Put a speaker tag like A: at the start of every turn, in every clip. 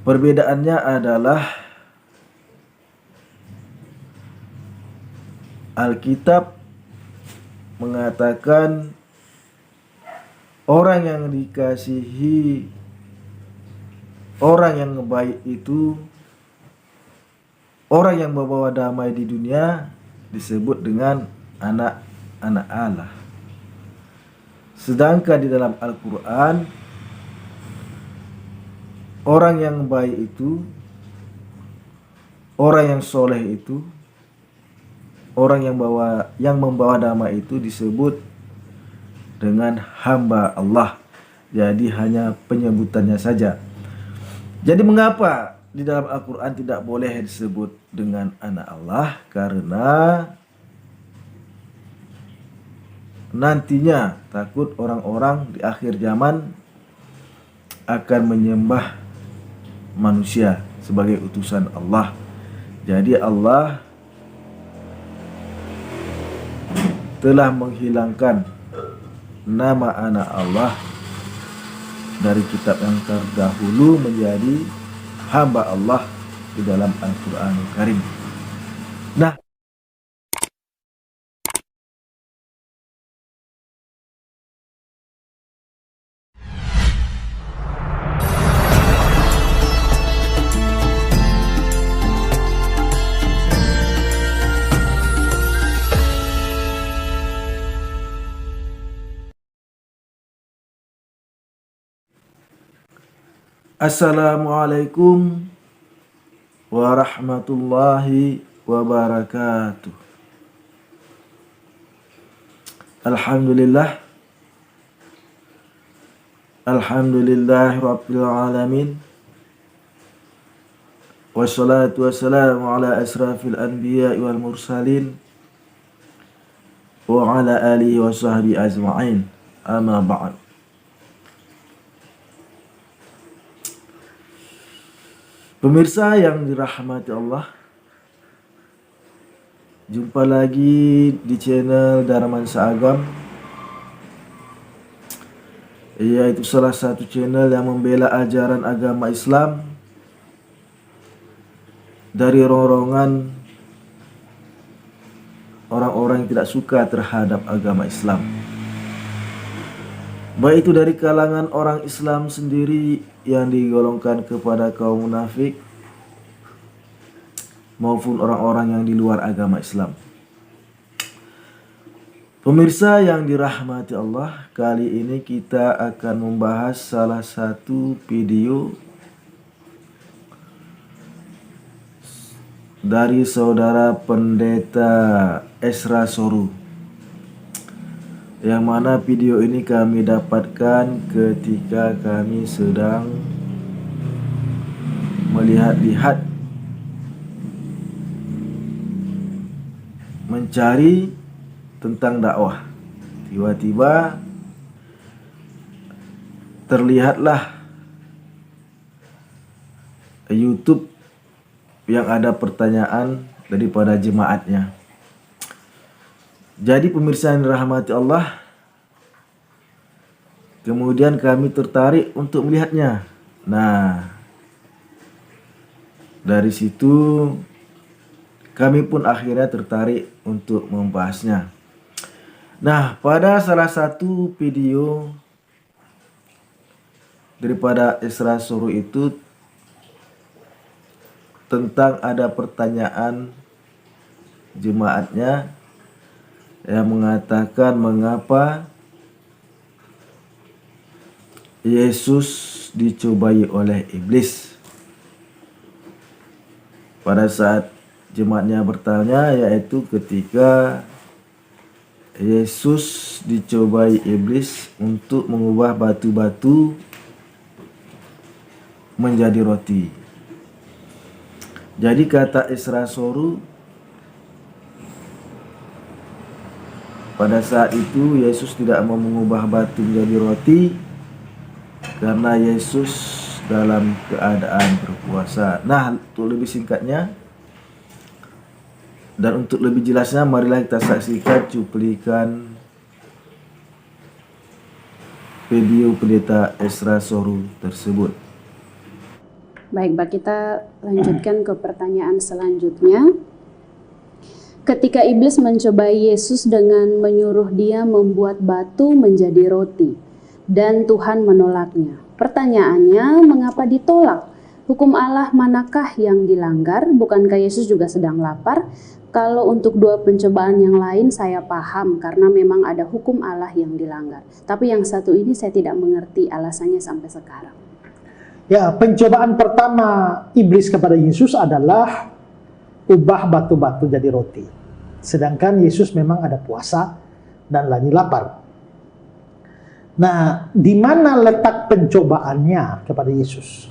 A: Perbedaannya adalah Alkitab mengatakan orang yang dikasihi, orang yang baik itu, orang yang membawa damai di dunia disebut dengan anak-anak Allah. Sedangkan di dalam Al-Quran, orang yang baik itu, orang yang soleh itu, orang yang membawa damai itu disebut dengan hamba Allah. Jadi hanya penyebutannya saja. Jadi mengapa di dalam Al-Quran tidak boleh disebut dengan anak Allah? Karena nantinya takut orang-orang di akhir zaman akan menyembah manusia sebagai utusan Allah. Jadi Allah telah menghilangkan nama anak Allah dari kitab yang terdahulu menjadi hamba Allah di dalam Al-Quranul Karim. Nah, Assalamualaikum warahmatullahi wabarakatuh. Alhamdulillah, alhamdulillahi rabbil alamin, wassalatu wassalamu ala asrafil anbiya wal mursalin wa ala alihi wa sahbihi ajma'in, amma ba'd. Pemirsa yang dirahmati Allah, jumpa lagi di channel Darmansa Agam, yaitu salah satu channel yang membela ajaran agama Islam dari rorongan orang-orang yang tidak suka terhadap agama Islam, baik itu dari kalangan orang Islam sendiri yang digolongkan kepada kaum munafik maupun orang-orang yang di luar agama Islam. Pemirsa yang dirahmati Allah, kali ini kita akan membahas salah satu video dari saudara pendeta Esra Soru, yang mana video ini kami dapatkan ketika kami sedang melihat-lihat mencari tentang dakwah. Tiba-tiba terlihatlah YouTube yang ada pertanyaan daripada jemaatnya. Jadi pemirsa yang dirahmati Allah, kemudian kami tertarik untuk melihatnya. Nah, dari situ kami pun akhirnya tertarik untuk membahasnya. Nah, pada salah satu video daripada Esra Soru itu tentang ada pertanyaan jemaatnya yang mengatakan mengapa Yesus dicobai oleh iblis. Pada saat jemaatnya bertanya, yaitu ketika Yesus dicobai iblis untuk mengubah batu-batu menjadi roti. Jadi kata Esra Soru, pada saat itu Yesus tidak mau mengubah batu menjadi roti karena Yesus dalam keadaan berpuasa. Nah, untuk lebih singkatnya dan untuk lebih jelasnya, marilah kita saksikan cuplikan video pendeta Esra Soru tersebut.
B: Baik, Pak, kita lanjutkan ke pertanyaan selanjutnya. Ketika iblis mencobai Yesus dengan menyuruh dia membuat batu menjadi roti, dan Tuhan menolaknya. Pertanyaannya, mengapa ditolak? Hukum Allah manakah yang dilanggar? Bukankah Yesus juga sedang lapar? Kalau untuk dua pencobaan yang lain saya paham karena memang ada hukum Allah yang dilanggar. Tapi yang satu ini saya tidak mengerti alasannya sampai sekarang.
C: Ya, pencobaan pertama iblis kepada Yesus adalah ubah batu-batu jadi roti. Sedangkan Yesus memang ada puasa dan lagi lapar. Nah, di mana letak pencobaannya kepada Yesus?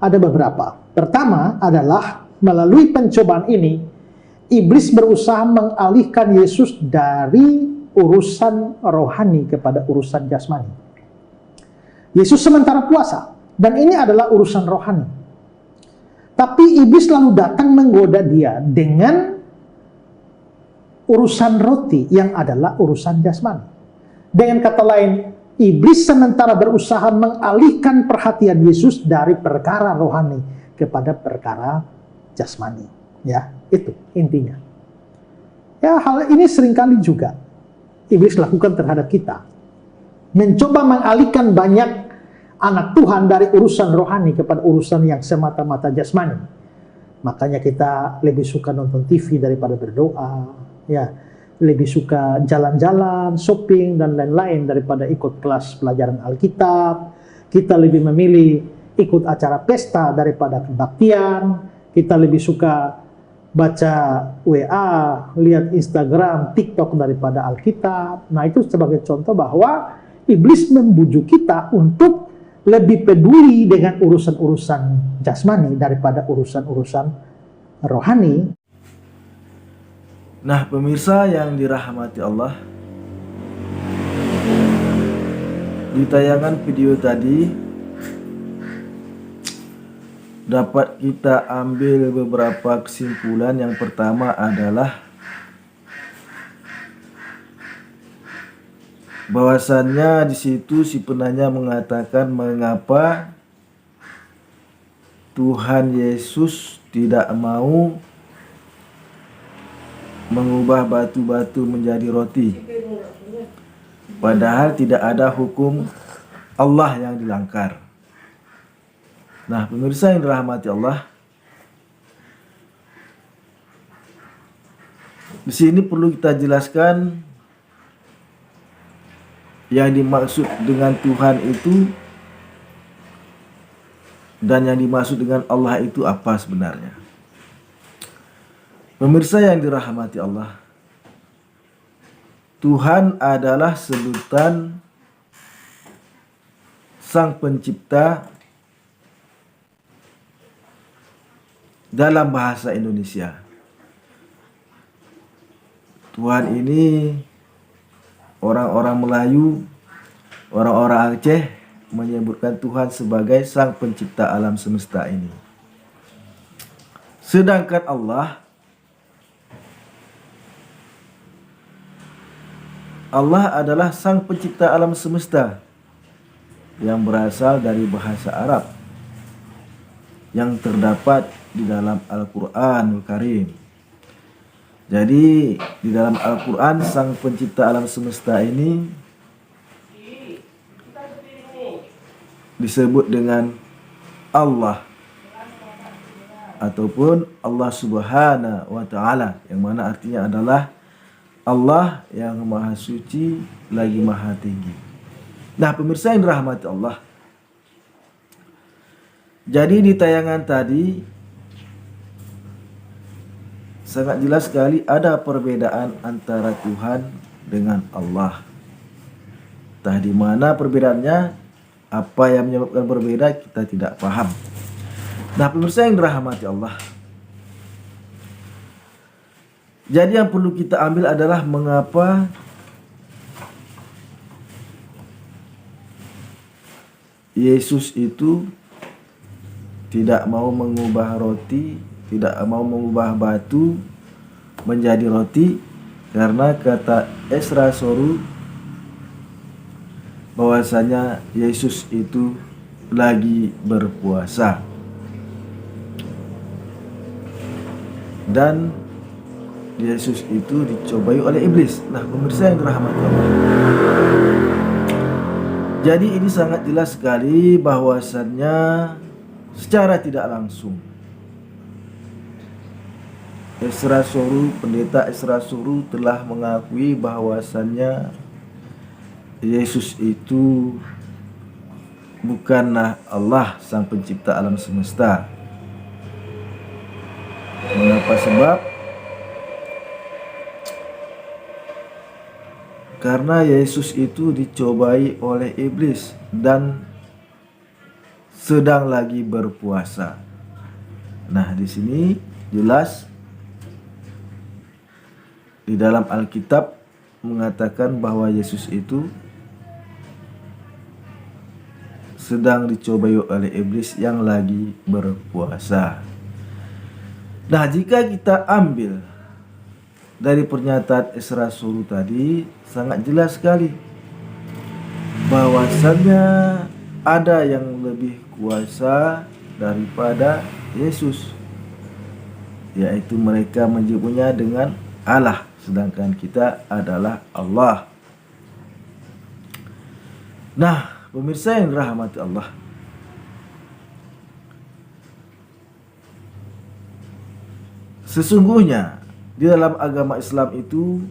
C: Ada beberapa. Pertama adalah melalui pencobaan ini, iblis berusaha mengalihkan Yesus dari urusan rohani kepada urusan jasmani. Yesus sementara puasa, dan ini adalah urusan rohani. Tapi iblis lalu datang menggoda dia dengan urusan roti yang adalah urusan jasmani. Dengan kata lain, iblis sementara berusaha mengalihkan perhatian Yesus dari perkara rohani kepada perkara jasmani. Ya, itu intinya. Ya, hal ini seringkali juga iblis lakukan terhadap kita. Mencoba mengalihkan banyak anak Tuhan dari urusan rohani kepada urusan yang semata-mata jasmani. Makanya kita lebih suka nonton TV daripada berdoa. Ya, lebih suka jalan-jalan, shopping, dan lain-lain daripada ikut kelas pelajaran Alkitab. Kita lebih memilih ikut acara pesta daripada kebaktian. Kita lebih suka baca WA, lihat Instagram, TikTok daripada Alkitab. Nah, itu sebagai contoh bahwa iblis membujuk kita untuk lebih peduli dengan urusan-urusan jasmani daripada urusan-urusan rohani.
A: Nah, pemirsa yang dirahmati Allah, di tayangan video tadi dapat kita ambil beberapa kesimpulan. Yang pertama adalah bahwasannya di situ si penanya mengatakan mengapa Tuhan Yesus tidak mau mengubah batu-batu menjadi roti, padahal tidak ada hukum Allah yang dilanggar. Nah, pemirsa yang dirahmati Allah, di sini perlu kita jelaskan yang dimaksud dengan Tuhan itu dan yang dimaksud dengan Allah itu apa sebenarnya. Pemirsa yang dirahmati Allah, Tuhan adalah sebutan Sang Pencipta dalam bahasa Indonesia. Tuhan ini orang-orang Melayu, orang-orang Aceh menyebutkan Tuhan sebagai Sang Pencipta alam semesta ini. Sedangkan Allah adalah Sang Pencipta alam semesta yang berasal dari bahasa Arab yang terdapat di dalam Al-Quranul Karim. Jadi di dalam Al-Quran Sang Pencipta alam semesta ini disebut dengan Allah ataupun Allah Subhanahu wa Ta'ala, yang mana artinya adalah Allah yang maha suci lagi maha tinggi. Nah, pemirsa yang dirahmati Allah, jadi di tayangan tadi sangat jelas sekali ada perbedaan antara Tuhan dengan Allah. Entah di mana perbedaannya, apa yang menyebabkan berbeda kita tidak paham. Nah, pemirsa yang dirahmati Allah, jadi yang perlu kita ambil adalah mengapa Yesus itu tidak mau mengubah roti, tidak mau mengubah batu menjadi roti, karena kata Esra Soru bahwasanya Yesus itu lagi berpuasa. Dan Yesus itu dicobai oleh iblis. Nah, pemirsa yang dirahmati Allah, jadi ini sangat jelas sekali bahwasannya secara tidak langsung pendeta Esra Suru telah mengakui bahwasannya Yesus itu bukanlah Allah sang pencipta alam semesta. Mengapa? Sebab karena Yesus itu dicobai oleh iblis dan sedang lagi berpuasa. Nah, di sini jelas di dalam Alkitab mengatakan bahwa Yesus itu sedang dicobai oleh iblis yang lagi berpuasa. Nah, jika kita ambil dari pernyataan Esra Suru tadi, sangat jelas sekali bahwasannya ada yang lebih kuasa daripada Yesus, yaitu mereka menyebutnya dengan Allah, sedangkan kita adalah Allah. Nah, pemirsa yang dirahmati Allah, sesungguhnya di dalam agama Islam itu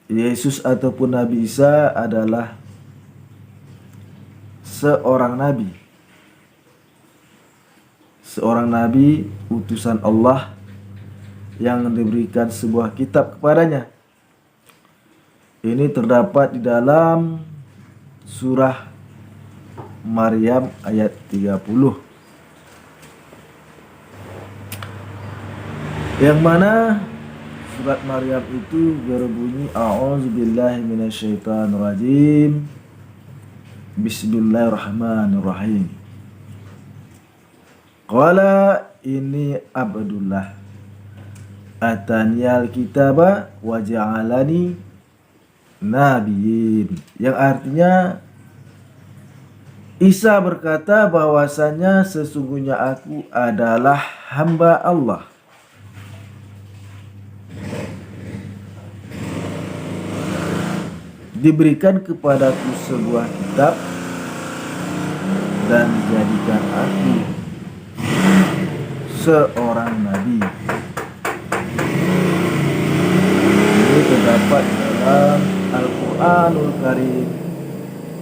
A: Yesus ataupun Nabi Isa adalah seorang nabi utusan Allah yang diberikan sebuah kitab kepadanya. Ini terdapat di dalam surah Maryam ayat 30, yang mana surat Maryam itu berbunyi a'udzubillahi minasyaitonirrajim, bismillahirrahmanirrahim. Qala ini abdullah ataniyal kitaba wa ja'alani nabiyyin, yang artinya Isa berkata bahwasanya sesungguhnya aku adalah hamba Allah, diberikan kepadaku sebuah kitab dan dijadikan aku seorang nabi. Ini terdapat dalam Al-Quranul Karim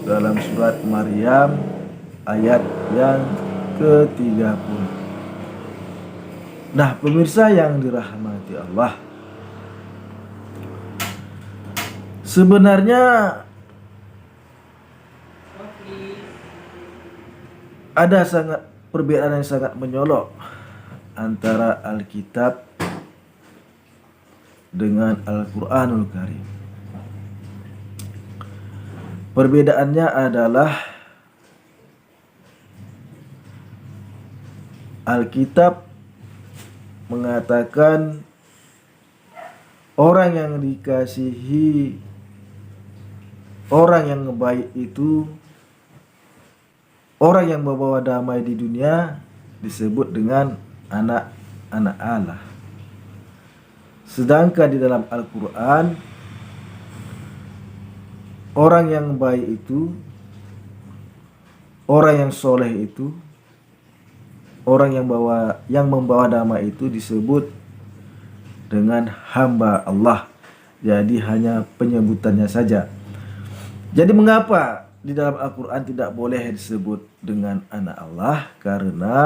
A: dalam surat Maryam ayat yang ke-30. Nah, pemirsa yang dirahmati Allah, sebenarnya ada perbedaan yang sangat menyolok antara Alkitab dengan Al-Quranul Karim. Perbedaannya adalah Alkitab mengatakan orang yang dikasihi, orang yang baik itu, orang yang membawa damai di dunia disebut dengan anak-anak Allah. Sedangkan di dalam Al-Quran, orang yang baik itu, orang yang soleh itu, orang yang membawa damai itu disebut dengan hamba Allah. Jadi hanya penyebutannya saja. Jadi mengapa di dalam Al-Quran tidak boleh disebut dengan anak Allah? Karena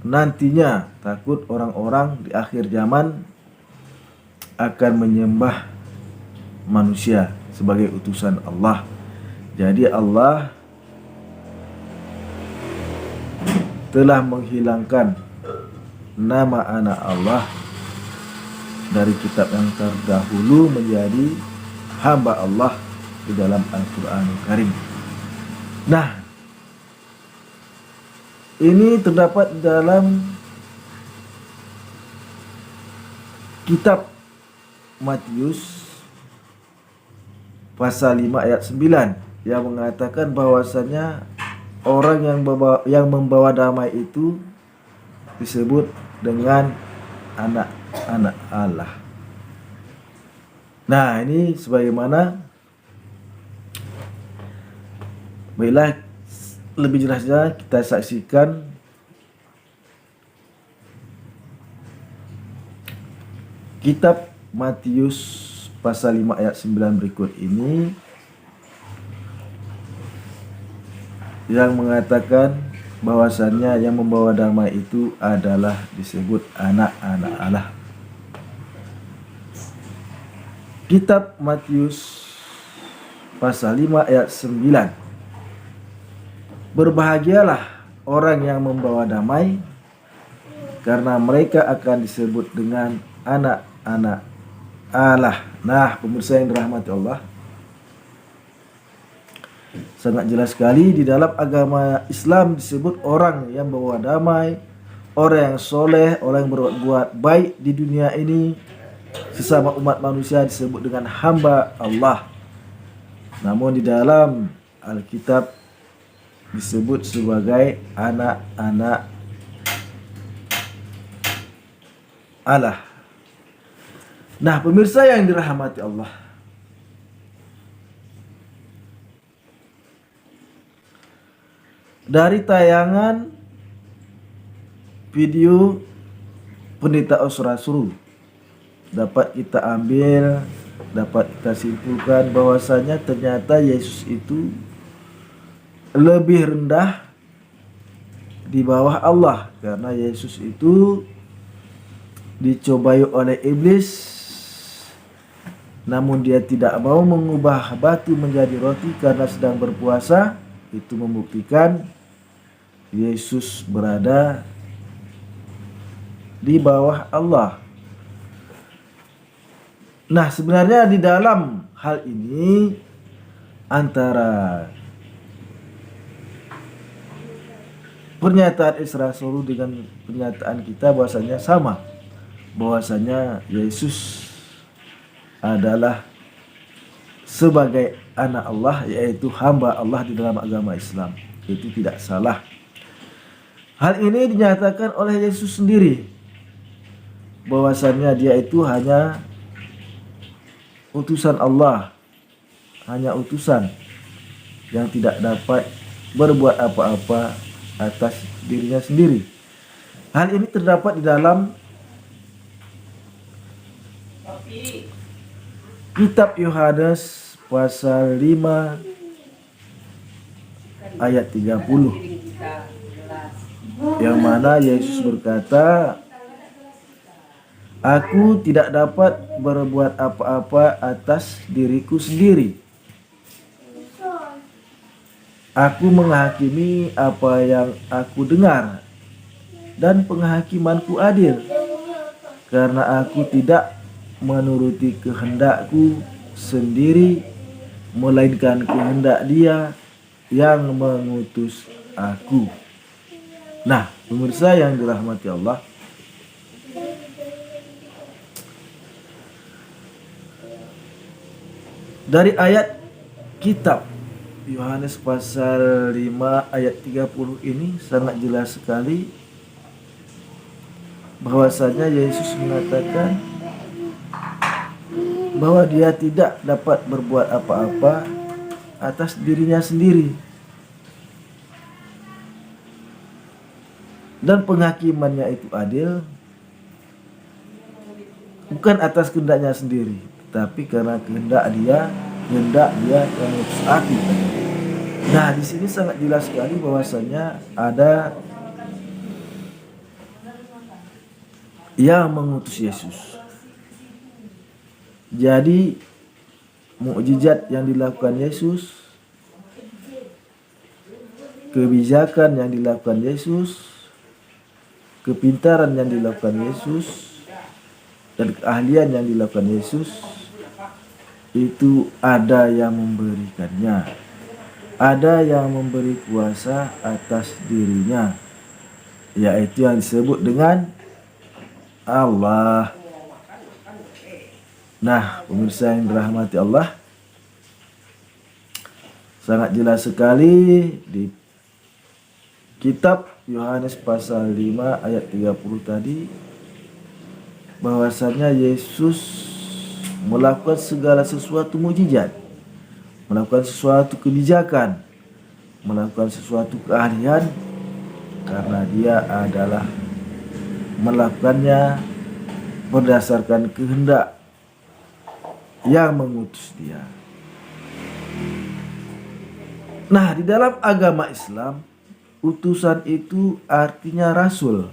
A: nantinya takut orang-orang di akhir zaman akan menyembah manusia sebagai utusan Allah. Jadi Allah telah menghilangkan nama anak Allah dari kitab yang terdahulu menjadi hamba Allah di dalam Al-Quranul Karim. Nah, ini terdapat dalam kitab Matius pasal 5 ayat 9 yang mengatakan bahwasannya orang yang membawa damai itu disebut dengan anak-anak Allah. Nah, ini sebagaimana, baiklah, lebih jelasnya kita saksikan kitab Matius pasal 5 ayat 9 berikut ini yang mengatakan bahwasannya yang membawa damai itu adalah disebut anak-anak Allah. Kitab Matius pasal 5 ayat 9. Berbahagialah orang yang membawa damai, karena mereka akan disebut dengan anak-anak Allah. Nah, pemirsa yang dirahmati Allah, sangat jelas sekali di dalam agama Islam disebut orang yang membawa damai, orang yang soleh, orang yang berbuat baik di dunia ini, sesama umat manusia disebut dengan hamba Allah. Namun di dalam Alkitab disebut sebagai anak-anak Allah. Nah, pemirsa yang dirahmati Allah, dari tayangan video Pendeta Osra Suru dapat kita ambil, dapat kita simpulkan bahwasanya ternyata Yesus itu lebih rendah di bawah Allah, karena Yesus itu dicobai oleh iblis, namun dia tidak mau mengubah batu menjadi roti karena sedang berpuasa. Itu membuktikan Yesus berada di bawah Allah. Nah, sebenarnya di dalam hal ini antara pernyataan Isra Suru dengan pernyataan kita bahwasanya sama, bahwasanya Yesus adalah sebagai anak Allah, yaitu hamba Allah di dalam agama Islam. Itu tidak salah. Hal ini dinyatakan oleh Yesus sendiri, bahwasannya dia itu hanya utusan Allah, hanya utusan yang tidak dapat berbuat apa-apa atas dirinya sendiri. Hal ini terdapat di dalam kitab Yohanes pasal 5 ayat 30, yang mana Yesus berkata, "Aku tidak dapat berbuat apa-apa atas diriku sendiri. Aku menghakimi apa yang aku dengar, dan penghakimanku adil, karena aku tidak menuruti kehendakku sendiri, melainkan kehendak Dia yang mengutus aku." Nah, pemirsa yang dirahmati Allah, dari ayat kitab Yohanes pasal 5 ayat 30 ini sangat jelas sekali bahwasanya Yesus mengatakan bahwa dia tidak dapat berbuat apa-apa atas dirinya sendiri, dan penghakimannya itu adil, bukan atas kehendaknya sendiri, tapi karena kehendak dia yang mengutus aku. Nah, di sini sangat jelas sekali bahwasanya ada yang mengutus Yesus. Jadi mukjizat yang dilakukan Yesus, kebijakan yang dilakukan Yesus, kepintaran yang dilakukan Yesus, dan keahlian yang dilakukan Yesus, itu ada yang memberikannya, ada yang memberi kuasa atas dirinya, yaitu yang disebut dengan Allah. Nah, pemirsa yang dirahmati Allah, Sangat jelas sekali di kitab Yohanes pasal 5 ayat 30 tadi, bahwasanya Yesus melakukan segala sesuatu mukjizat, melakukan sesuatu kebijakan, melakukan sesuatu keahlian, karena dia adalah melakukannya berdasarkan kehendak yang mengutus dia. Nah, di dalam agama Islam, utusan itu artinya rasul.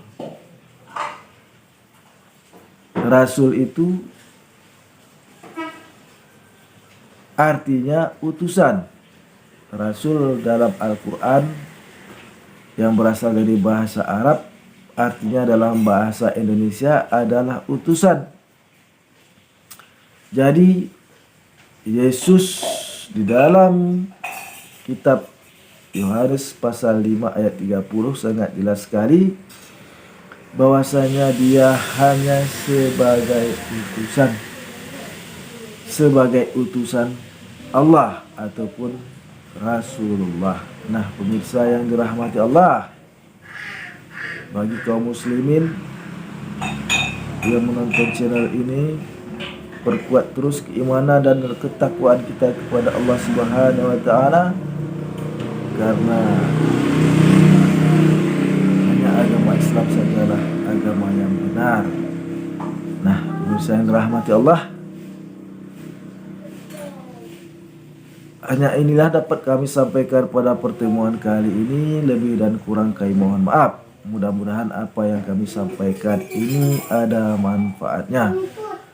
A: Rasul itu artinya utusan. Rasul dalam Al-Quran yang berasal dari bahasa Arab, artinya dalam bahasa Indonesia adalah utusan. Jadi Yesus di dalam kitab Yohanes pasal 5 ayat 30 sangat jelas sekali bahwasanya dia hanya sebagai utusan Allah ataupun Rasulullah. Nah, pemirsa yang dirahmati Allah, bagi kaum muslimin yang menonton channel ini, perkuat terus keimanan dan ketakwaan kita kepada Allah Subhanahu wa taala, karena hanya agama Islam sajalah agama yang benar. Nah, pemirsa yang dirahmati Allah, hanya inilah dapat kami sampaikan pada pertemuan kali ini. Lebih dan kurang kami mohon maaf. Mudah-mudahan apa yang kami sampaikan ini ada manfaatnya.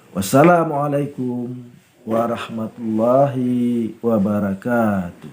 A: Wassalamualaikum warahmatullahi wabarakatuh.